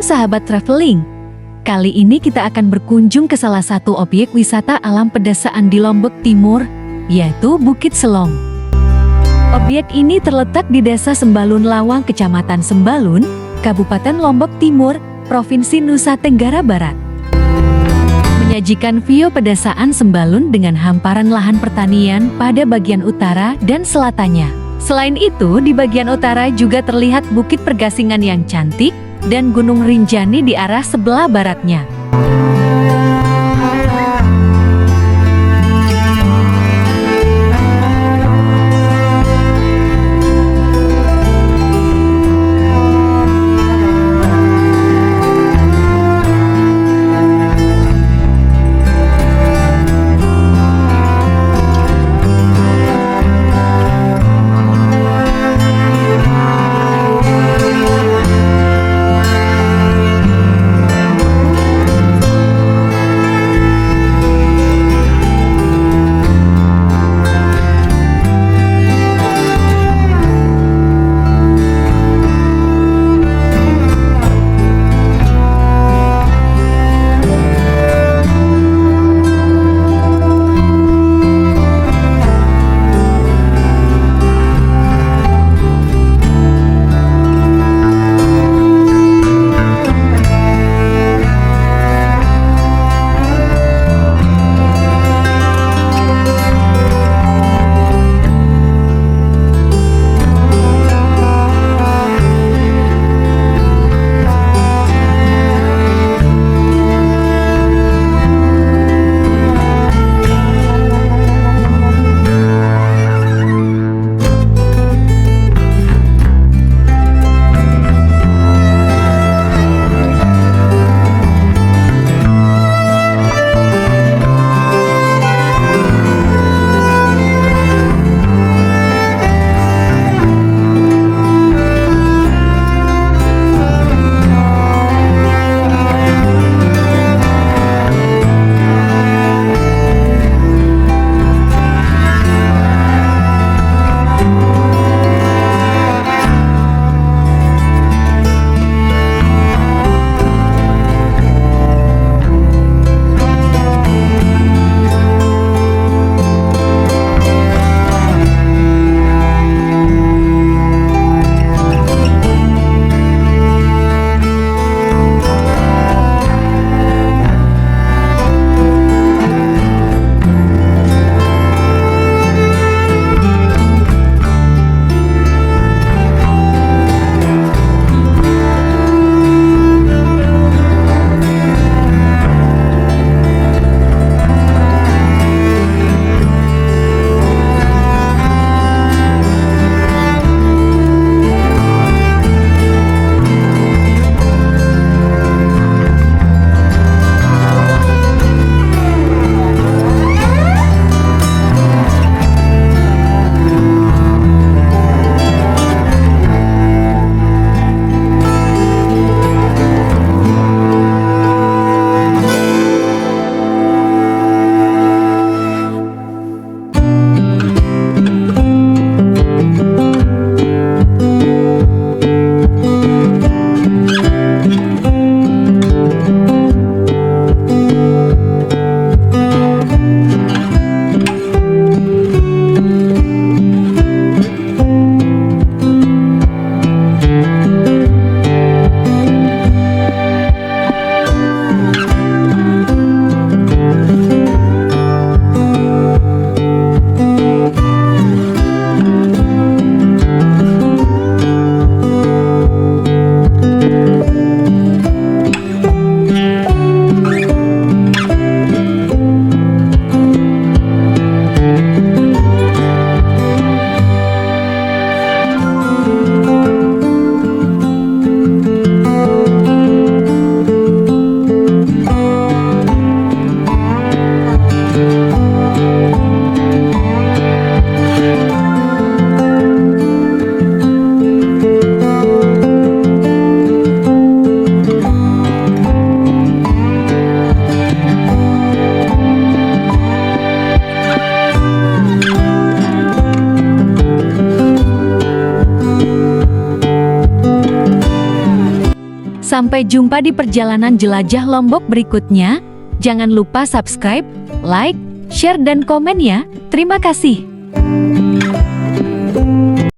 sahabat traveling. Kali ini kita akan berkunjung ke salah satu objek wisata alam pedesaan di Lombok Timur, yaitu Bukit Selong. Objek ini terletak di Desa Sembalun Lawang, Kecamatan Sembalun, Kabupaten Lombok Timur, Provinsi Nusa Tenggara Barat. Menyajikan view pedesaan Sembalun dengan hamparan lahan pertanian pada bagian utara dan selatannya. Selain itu, di bagian utara juga terlihat Bukit Pergasingan yang cantik dan Gunung Rinjani di arah sebelah baratnya. Sampai jumpa di perjalanan jelajah Lombok berikutnya. Jangan lupa subscribe, like, share dan komen ya. Terima kasih.